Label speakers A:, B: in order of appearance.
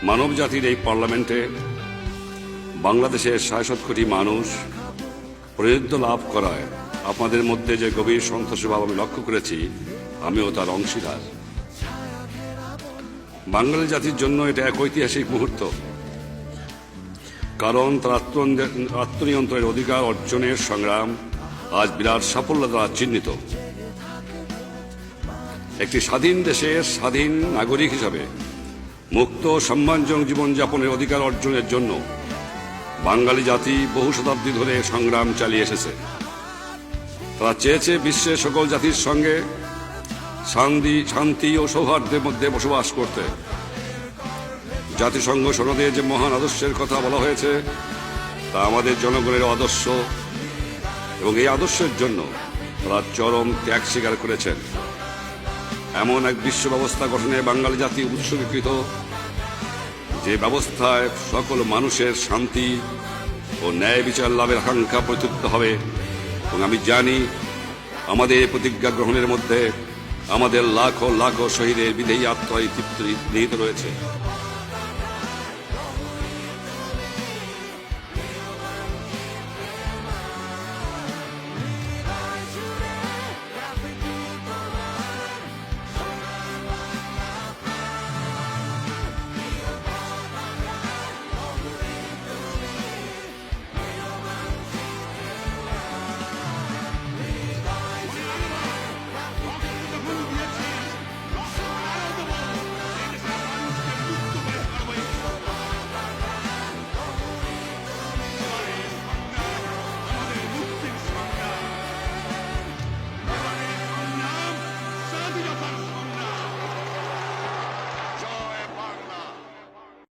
A: মানব জাতির এই পার্লামেন্টে বাংলাদেশের ৬৭ কোটি মানুষ প্রতিনিধিত্ব লাভ করায় আপনাদের মধ্যে যে গভীর সন্তোষভাব আমি লক্ষ্য করেছি, আমিও তার অংশীদার। বাঙালি জাতির জন্য এটা এক ঐতিহাসিক মুহূর্ত, কারণ তার আত্মনিয়ন্ত্রণের অধিকার অর্জনের সংগ্রাম আজ বিরাট সাফল্য দ্বারা চিহ্নিত। একটি স্বাধীন দেশের স্বাধীন নাগরিক হিসাবে মুক্ত সম্মানজনক জীবনযাপনের অধিকার অর্জনের জন্য বাঙালি জাতি বহু শতাব্দী ধরে সংগ্রাম চালিয়ে এসেছে। তারা চেয়েছে বিশ্বের সকল জাতির সঙ্গে শান্তি ও সৌহার্দ্যের মধ্যে বসবাস করতে। জাতিসংঘ সনদে যে মহান আদর্শের কথা বলা হয়েছে তা আমাদের জনগণের আদর্শ, এবং এই আদর্শের জন্য তারা চরম ত্যাগ স্বীকার করেছেন। এমন এক বিশ্ব ব্যবস্থা গঠনে বাঙালি জাতি উৎসর্গীকৃত, যে ব্যবস্থায় সকল মানুষের শান্তি ও ন্যায় বিচার লাভের আকাঙ্ক্ষা প্রতিষ্ঠিত হবে। এবং আমি জানি আমাদের এই প্রতিজ্ঞা গ্রহণের মধ্যে আমাদের লাখো লাখো শহীদের বিদেয়ী আত্মায় তৃপ্তি নিহিত রয়েছে।